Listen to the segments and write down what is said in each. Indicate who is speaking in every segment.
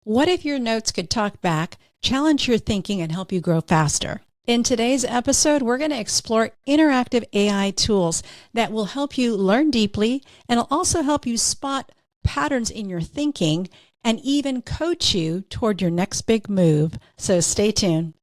Speaker 1: What if your notes could talk back, challenge your thinking, and help you grow faster? In today's episode, we're going to explore interactive AI tools that will help you learn deeply and will also help you spot patterns in your thinking and even coach you toward your next big move. So stay tuned.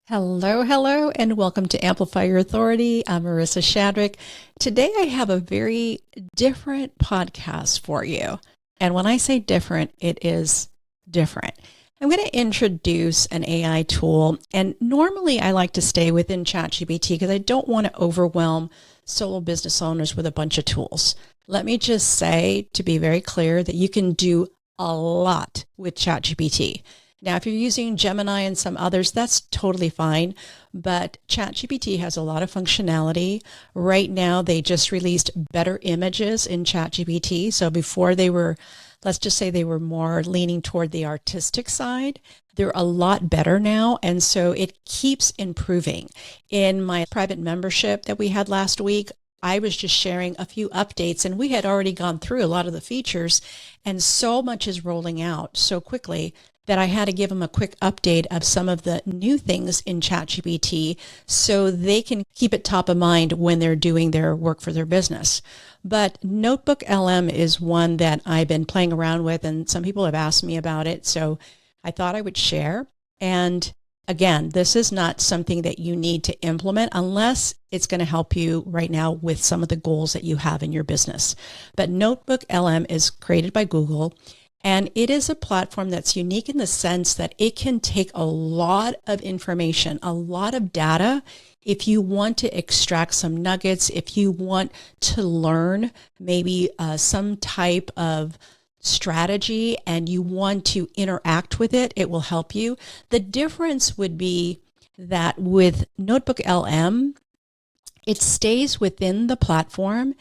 Speaker 1: Hello, and welcome to Amplify Your Authority. I'm Marissa Shadrick. Today I have a very different podcast for you. And when I say different, it is different. I'm going to introduce an AI tool, and normally I like to stay within ChatGPT because I don't want to overwhelm solo business owners with a bunch of tools. Let me just say, to be very clear, that you can do a lot with ChatGPT. Now, if you're using Gemini and some others, that's totally fine, but ChatGPT has a lot of functionality. Right now, they just released better images in ChatGPT. So before they were, let's just say they were more leaning toward the artistic side. They're a lot better now, and so it keeps improving. In my private membership that we had last week, I was just sharing a few updates, and we had already gone through a lot of the features, and so much is rolling out so quickly that I had to give them a quick update of some of the new things in ChatGPT so they can keep it top of mind when they're doing their work for their business. But NotebookLM is one that I've been playing around with, and some people have asked me about it, so I thought I would share. And again, this is not something that you need to implement unless it's going to help you right now with some of the goals that you have in your business. But NotebookLM is created by Google, and it is a platform that's unique in the sense that it can take a lot of information, a lot of data. If you want to extract some nuggets, if you want to learn maybe some type of strategy and you want to interact with it, it will help you. The difference would be that with NotebookLM, it stays within the platform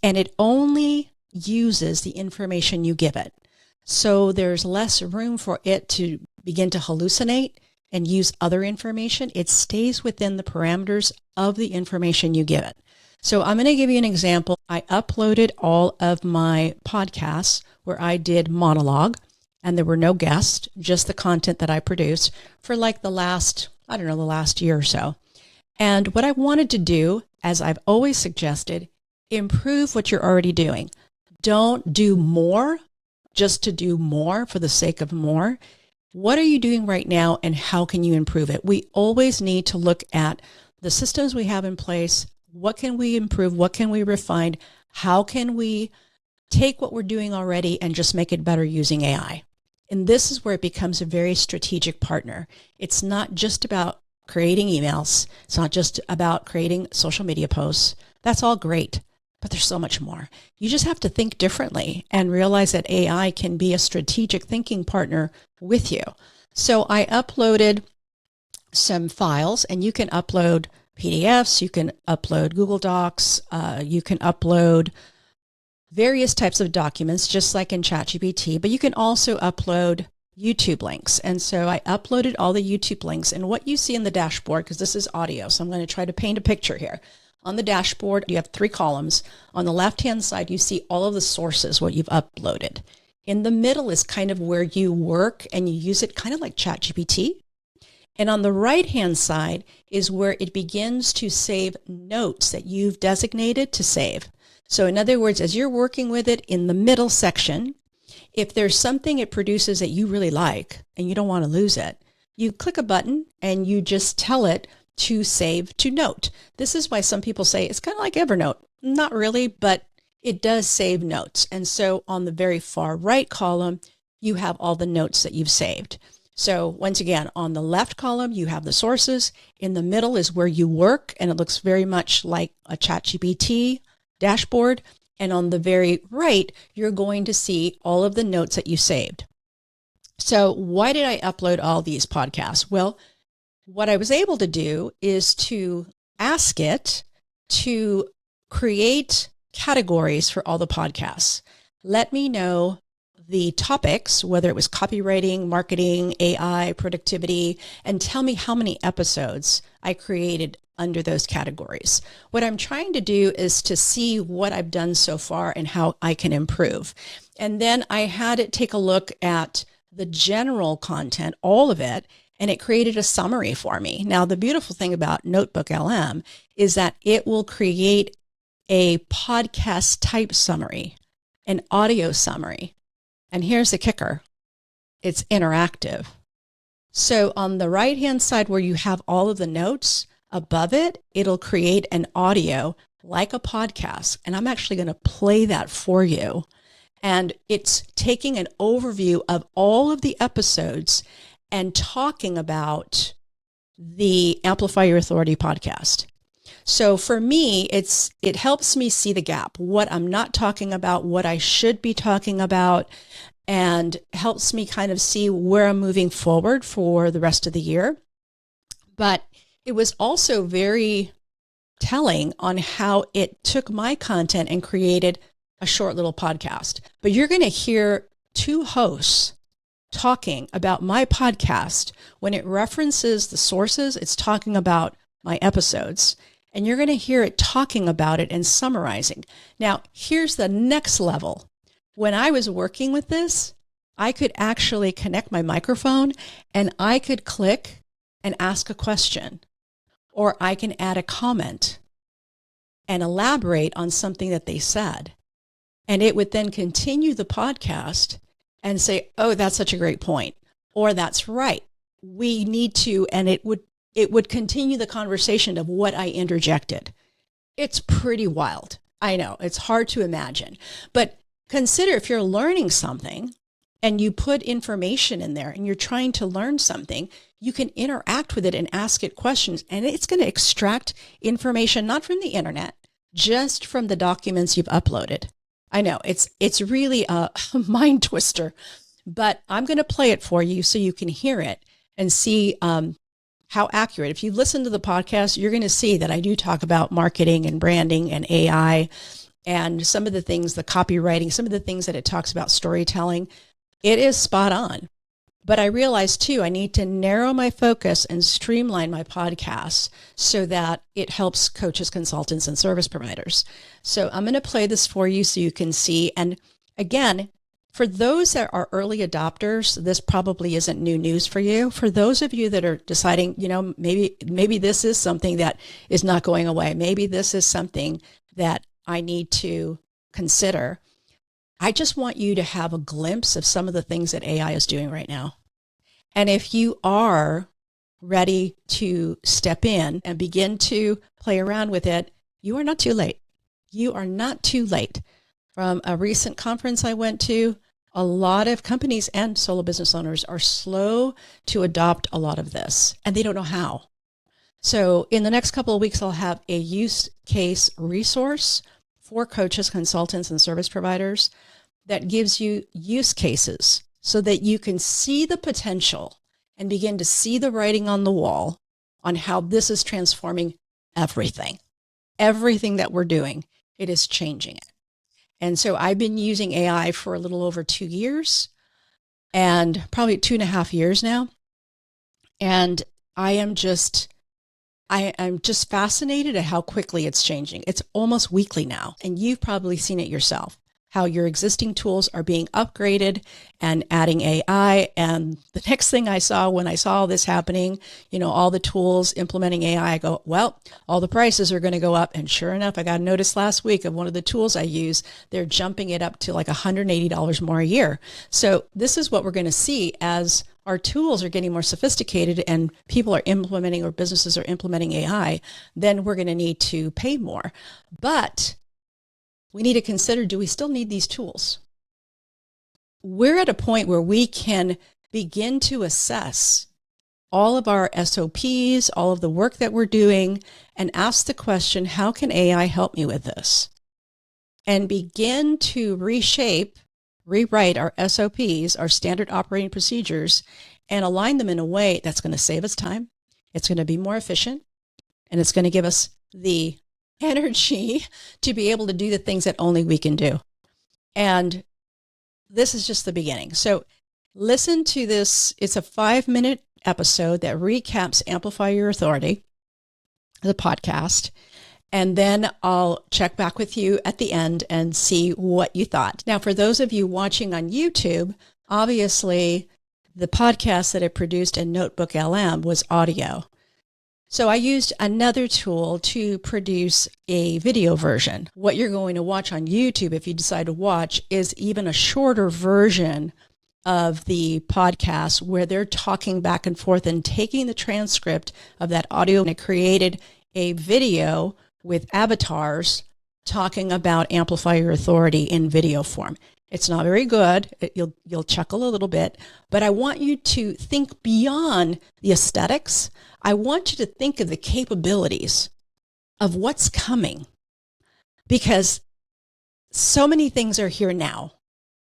Speaker 1: and it only uses the information you give it. So there's less room for it to begin to hallucinate and use other information. It stays within the parameters of the information you give it. So I'm going to give you an example. I uploaded all of my podcasts where I did monologue and there were no guests, just the content that I produced for like the last year or so. And what I wanted to do, as I've always suggested, improve what you're already doing. Don't do more just to do more for the sake of more. What are you doing right now and how can you improve it? We always need to look at the systems we have in place. What can we improve? What can we refine? How can we take what we're doing already and just make it better using AI? And this is where it becomes a very strategic partner. It's not just about creating emails. It's not just about creating social media posts. That's all great. But there's so much more. You just have to think differently and realize that AI can be a strategic thinking partner with you. So I uploaded some files, and you can upload PDFs, you can upload Google Docs, you can upload various types of documents, just like in ChatGPT, but you can also upload YouTube links. And so I uploaded all the YouTube links, and what you see in the dashboard, because this is audio, so I'm going to try to paint a picture here. On the dashboard, you have 3 columns. On the left-hand side, you see all of the sources, what you've uploaded. In the middle is kind of where you work and you use it kind of like ChatGPT. And on the right-hand side is where it begins to save notes that you've designated to save. So in other words, as you're working with it in the middle section, if there's something it produces that you really like and you don't want to lose it, you click a button and you just tell it to save to note. This is why some people say it's kind of like Evernote. Not really, but it does save notes. And so on the very far right column, you have all the notes that you've saved. So once again, on the left column, you have the sources. In the middle is where you work, and it looks very much like a ChatGPT dashboard. And on the very right, you're going to see all of the notes that you saved. So why did I upload all these podcasts? Well, what I was able to do is to ask it to create categories for all the podcasts. Let me know the topics, whether it was copywriting, marketing, AI, productivity, and tell me how many episodes I created under those categories. What I'm trying to do is to see what I've done so far and how I can improve. And then I had it take a look at the general content, all of it, and it created a summary for me. Now, the beautiful thing about NotebookLM is that it will create a podcast type summary, an audio summary. And here's the kicker. It's interactive. So on the right-hand side where you have all of the notes, above it, it'll create an audio like a podcast. And I'm actually going to play that for you. And it's taking an overview of all of the episodes and talking about the Amplify Your Authority podcast. So for me, it helps me see the gap, what I'm not talking about, what I should be talking about, and helps me kind of see where I'm moving forward for the rest of the year. But it was also very telling on how it took my content and created a short little podcast. But you're going to hear two hosts talking about my podcast. When it references the sources, it's talking about my episodes. And you're going to hear it talking about it and summarizing. Now, here's the next level. When I was working with this, I could actually connect my microphone and I could click and ask a question, or I can add a comment and elaborate on something that they said. And it would then continue the podcast and say, oh, that's such a great point, or that's right. We need to, and it would continue the conversation of what I interjected. It's pretty wild. I know, it's hard to imagine. But consider if you're learning something and you put information in there and you're trying to learn something, you can interact with it and ask it questions. And it's going to extract information, not from the internet, just from the documents you've uploaded. I know, it's really a mind twister, but I'm going to play it for you so you can hear it and see how accurate. If you listen to the podcast, you're going to see that I do talk about marketing and branding and AI and some of the things, the copywriting, some of the things that it talks about storytelling. It is spot on. But I realized too, I need to narrow my focus and streamline my podcasts so that it helps coaches, consultants, and service providers. So I'm going to play this for you so you can see. And again, for those that are early adopters, this probably isn't new news for you. For those of you that are deciding, maybe this is something that is not going away. Maybe this is something that I need to consider. I just want you to have a glimpse of some of the things that AI is doing right now. And if you are ready to step in and begin to play around with it, you are not too late. You are not too late. From a recent conference I went to, a lot of companies and solo business owners are slow to adopt a lot of this, and they don't know how. So in the next couple of weeks, I'll have a use case resource for coaches, consultants, and service providers that gives you use cases so that you can see the potential and begin to see the writing on the wall on how this is transforming everything. Everything that we're doing, it is changing it. And so I've been using AI for a little over 2 years and probably 2.5 years now. And I'm just fascinated at how quickly it's changing. It's almost weekly now. And you've probably seen it yourself, how your existing tools are being upgraded and adding AI. And the next thing I saw when I saw all this happening, all the tools implementing AI, I go, well, all the prices are going to go up. And sure enough, I got a notice last week of one of the tools I use. They're jumping it up to like $180 more a year. So this is what we're going to see as our tools are getting more sophisticated and people are implementing, or businesses are implementing AI, then we're going to need to pay more. But we need to consider, do we still need these tools? We're at a point where we can begin to assess all of our SOPs, all of the work that we're doing, and ask the question, how can AI help me with this? And begin to rewrite our SOPs, our standard operating procedures, and align them in a way that's going to save us time. It's going to be more efficient, and it's going to give us the energy to be able to do the things that only we can do. And this is just the beginning. So listen to this. It's a 5-minute episode that recaps Amplify Your Authority. the podcast. And then I'll check back with you at the end and see what you thought. Now, for those of you watching on YouTube, obviously the podcast that I produced in NotebookLM was audio. So I used another tool to produce a video version. What you're going to watch on YouTube, if you decide to watch, is even a shorter version of the podcast where they're talking back and forth and taking the transcript of that audio. And I created a video with avatars talking about Amplify Your Authority in video form. It's not very good. You'll chuckle a little bit, but I want you to think beyond the aesthetics. I want you to think of the capabilities of what's coming, because so many things are here now,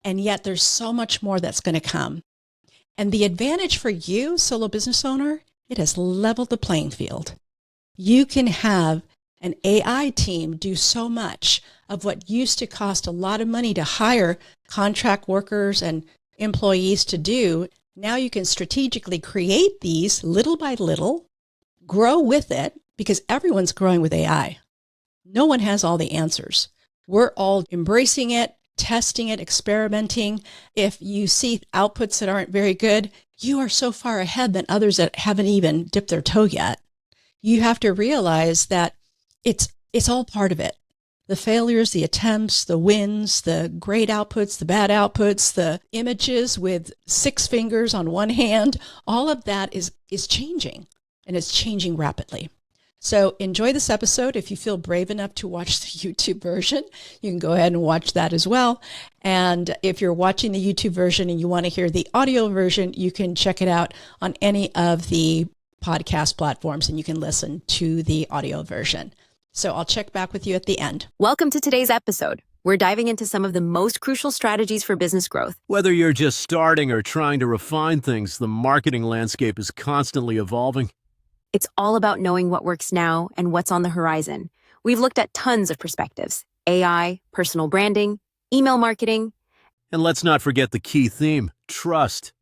Speaker 1: and yet there's so much more that's going to come. And the advantage for you, solo business owner, it has leveled the playing field. You can have an AI team do so much of what used to cost a lot of money to hire contract workers and employees to do. Now you can strategically create these little by little, grow with it, because everyone's growing with AI. No one has all the answers. We're all embracing it, testing it, experimenting. If you see outputs that aren't very good, you are so far ahead than others that haven't even dipped their toe yet. You have to realize that it's all part of it. The failures, the attempts, the wins, the great outputs, the bad outputs, the images with 6 fingers on one hand, all of that is changing, and it's changing rapidly. So enjoy this episode. If you feel brave enough to watch the YouTube version, you can go ahead and watch that as well. And if you're watching the YouTube version and you want to hear the audio version, you can check it out on any of the podcast platforms and you can listen to the audio version. So I'll check back with you at the end.
Speaker 2: Welcome to today's episode. We're diving into some of the most crucial strategies for business growth.
Speaker 3: Whether you're just starting or trying to refine things, the marketing landscape is constantly evolving.
Speaker 2: It's all about knowing what works now and what's on the horizon. We've looked at tons of perspectives: AI, personal branding, email marketing.
Speaker 3: And let's not forget the key theme, trust.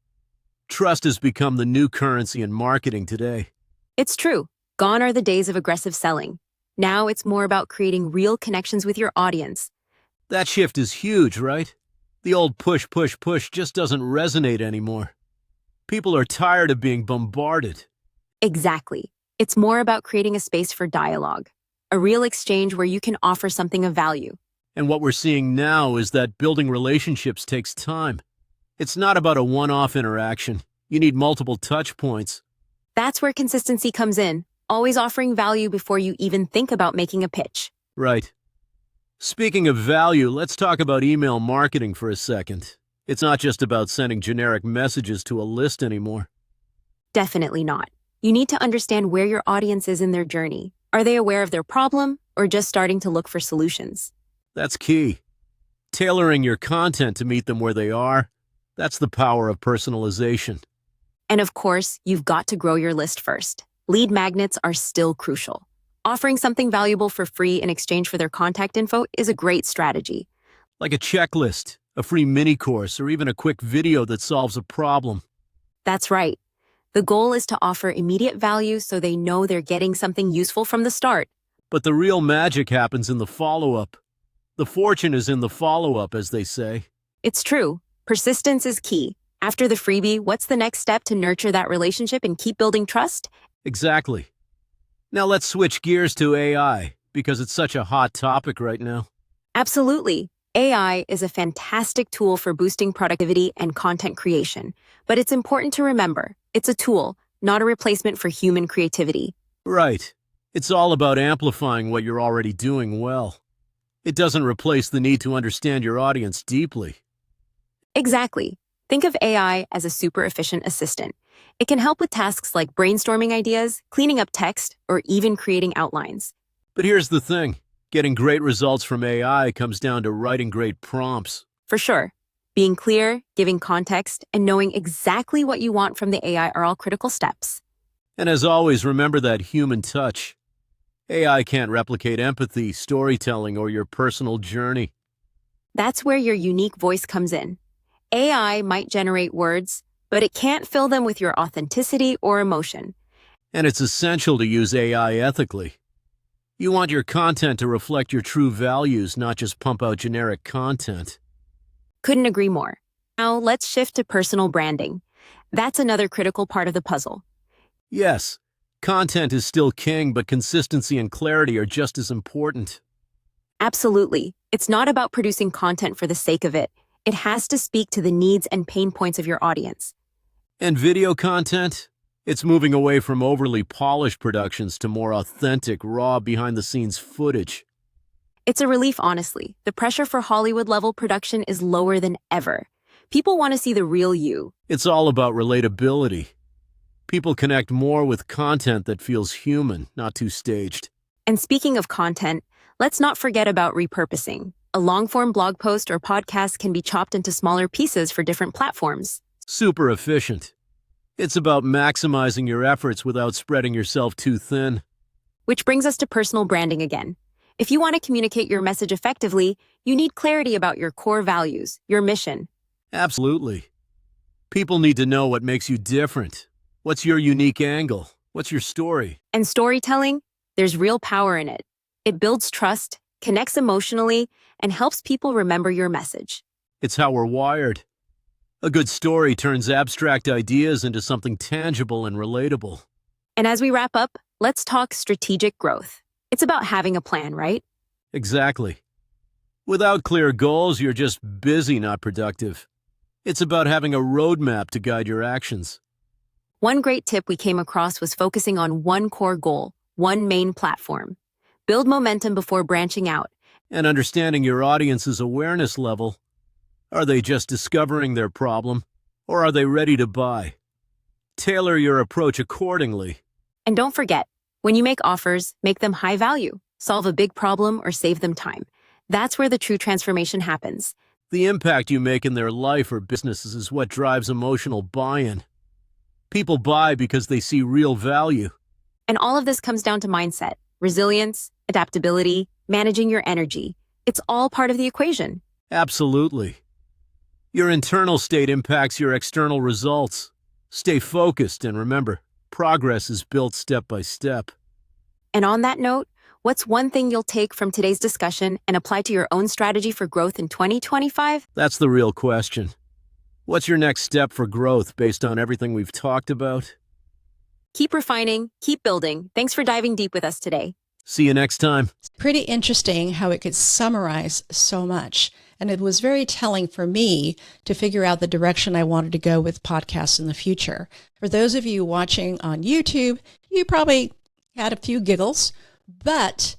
Speaker 3: Trust has become the new currency in marketing today.
Speaker 2: It's true. Gone are the days of aggressive selling. Now it's more about creating real connections with your audience.
Speaker 3: That shift is huge, right? The old push, push, push just doesn't resonate anymore. People are tired of being bombarded.
Speaker 2: Exactly. It's more about creating a space for dialogue, a real exchange where you can offer something of value.
Speaker 3: And what we're seeing now is that building relationships takes time. It's not about a one-off interaction. You need multiple touch points.
Speaker 2: That's where consistency comes in, always offering value before you even think about making a pitch.
Speaker 3: Right. Speaking of value, let's talk about email marketing for a second. It's not just about sending generic messages to a list anymore.
Speaker 2: Definitely not. You need to understand where your audience is in their journey. Are they aware of their problem or just starting to look for solutions?
Speaker 3: That's key. Tailoring your content to meet them where they are, that's the power of personalization.
Speaker 2: And of course, you've got to grow your list first. Lead magnets are still crucial. Offering something valuable for free in exchange for their contact info is a great strategy.
Speaker 3: Like a checklist, a free mini course, or even a quick video that solves a problem.
Speaker 2: That's right. The goal is to offer immediate value so they know they're getting something useful from the start.
Speaker 3: But the real magic happens in the follow-up. The fortune is in the follow-up, as they say.
Speaker 2: It's true. Persistence is key. After the freebie, what's the next step to nurture that relationship and keep building trust?
Speaker 3: Exactly. Now let's switch gears to AI, because it's such a hot topic right now.
Speaker 2: Absolutely. AI is a fantastic tool for boosting productivity and content creation, but it's important to remember, it's a tool, not a replacement for human creativity.
Speaker 3: Right. It's all about amplifying what you're already doing well. It doesn't replace the need to understand your audience deeply.
Speaker 2: Exactly. Think of AI as a super efficient assistant. It can help with tasks like brainstorming ideas, cleaning up text, or even creating outlines.
Speaker 3: But here's the thing. Getting great results from AI comes down to writing great prompts.
Speaker 2: For sure. Being clear, giving context, and knowing exactly what you want from the AI are all critical steps.
Speaker 3: And as always, remember that human touch. AI can't replicate empathy, storytelling, or your personal journey.
Speaker 2: That's where your unique voice comes in. AI might generate words, but it can't fill them with your authenticity or emotion.
Speaker 3: And it's essential to use AI ethically. You want your content to reflect your true values, not just pump out generic content.
Speaker 2: Couldn't agree more. Now let's shift to personal branding. That's another critical part of the puzzle.
Speaker 3: Yes, content is still king, but consistency and clarity are just as important.
Speaker 2: Absolutely. It's not about producing content for the sake of it. It has to speak to the needs and pain points of your audience.
Speaker 3: And video content? It's moving away from overly polished productions to more authentic, raw, behind-the-scenes footage.
Speaker 2: It's a relief, honestly. The pressure for Hollywood-level production is lower than ever. People want to see the real you.
Speaker 3: It's all about relatability. People connect more with content that feels human, not too staged.
Speaker 2: And speaking of content, let's not forget about repurposing. A long-form blog post or podcast can be chopped into smaller pieces for different platforms.
Speaker 3: Super efficient. It's about maximizing your efforts without spreading yourself too thin.
Speaker 2: Which brings us to personal branding again. If you want to communicate your message effectively, you need clarity about your core values, your mission.
Speaker 3: Absolutely. People need to know what makes you different. What's your unique angle? What's your story?
Speaker 2: And storytelling, there's real power in it. It builds trust, connects emotionally, and helps people remember your message.
Speaker 3: It's how we're wired. A good story turns abstract ideas into something tangible and relatable.
Speaker 2: And as we wrap up, let's talk strategic growth. It's about having a plan, right?
Speaker 3: Exactly. Without clear goals, you're just busy, not productive. It's about having a roadmap to guide your actions.
Speaker 2: One great tip we came across was focusing on one core goal, one main platform. Build momentum before branching out.
Speaker 3: And understanding your audience's awareness level. Are they just discovering their problem, or are they ready to buy? Tailor your approach accordingly.
Speaker 2: And don't forget, when you make offers, make them high value. Solve a big problem or save them time. That's where the true transformation happens.
Speaker 3: The impact you make in their life or businesses is what drives emotional buy-in. People buy because they see real value.
Speaker 2: And all of this comes down to mindset, resilience, adaptability, managing your energy. It's all part of the equation.
Speaker 3: Absolutely. Your internal state impacts your external results. Stay focused and remember, progress is built step by step.
Speaker 2: And on that note, what's one thing you'll take from today's discussion and apply to your own strategy for growth in 2025?
Speaker 3: That's the real question. What's your next step for growth based on everything we've talked about?
Speaker 2: Keep refining, keep building. Thanks for diving deep with us today.
Speaker 3: See you next time.
Speaker 1: Pretty interesting how it could summarize so much. And it was very telling for me to figure out the direction I wanted to go with podcasts in the future. For those of you watching on YouTube, you probably had a few giggles, but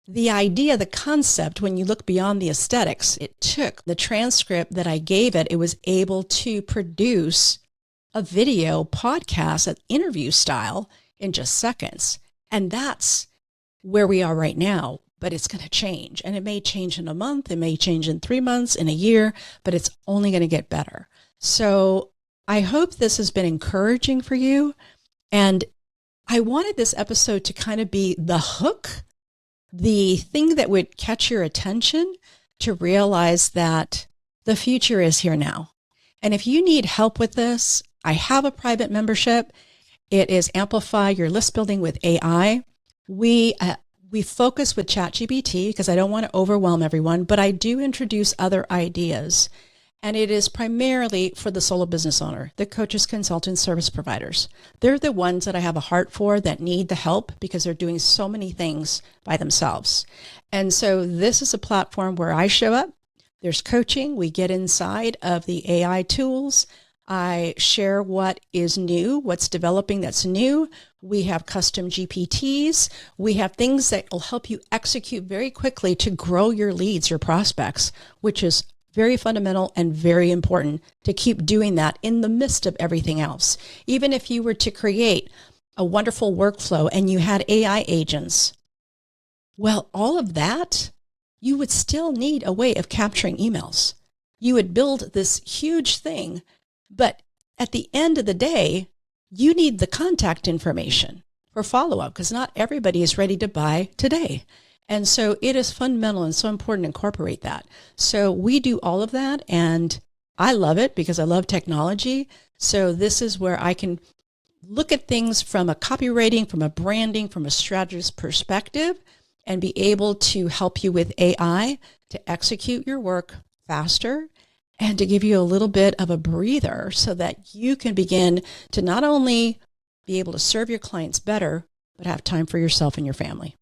Speaker 1: the idea, the concept, when you look beyond the aesthetics, it took the transcript that I gave it, it was able to produce a video podcast, an interview style in just seconds. And that's where we are right now, but it's going to change. And it may change in a month, it may change in 3 months, in a year, but it's only going to get better. So I hope this has been encouraging for you. And I wanted this episode to kind of be the hook, the thing that would catch your attention to realize that the future is here now. And if you need help with this, I have a private membership. It is Amplify Your List Building with AI. We focus with ChatGPT because I don't want to overwhelm everyone, but I do introduce other ideas. And it is primarily for the solo business owner, the coaches, consultants, service providers. They're the ones that I have a heart for that need the help because they're doing so many things by themselves. And so this is a platform where I show up. There's coaching. We get inside of the AI tools. I share what is new, what's developing that's new. We have custom GPTs. We have things that will help you execute very quickly to grow your leads, your prospects, which is very fundamental and very important to keep doing that in the midst of everything else. Even if you were to create a wonderful workflow and you had AI agents, well, all of that, you would still need a way of capturing emails. You would build this huge thing, but at the end of the day, you need the contact information for follow-up because not everybody is ready to buy today. And so it is fundamental and so important to incorporate that. So we do all of that, and I love it because I love technology. So this is where I can look at things from a copywriting, from a branding, from a strategist perspective, and be able to help you with AI to execute your work faster and to give you a little bit of a breather so that you can begin to not only be able to serve your clients better, but have time for yourself and your family.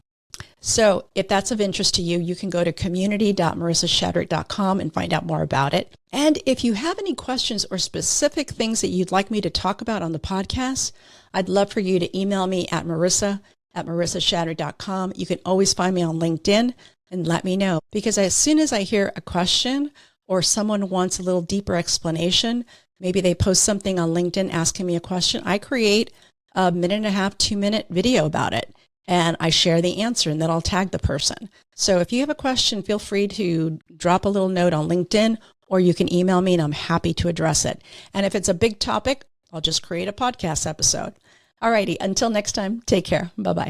Speaker 1: So if that's of interest to you, you can go to community.marissashadrick.com and find out more about it. And if you have any questions or specific things that you'd like me to talk about on the podcast, I'd love for you to email me at marissa@marissashadrick.com. You can always find me on LinkedIn and let me know, because as soon as I hear a question or someone wants a little deeper explanation, maybe they post something on LinkedIn asking me a question, I create a 1.5 to 2-minute video about it. And I share the answer, and then I'll tag the person. So if you have a question, feel free to drop a little note on LinkedIn, or you can email me and I'm happy to address it. And if it's a big topic, I'll just create a podcast episode. All righty, until next time, take care. Bye-bye.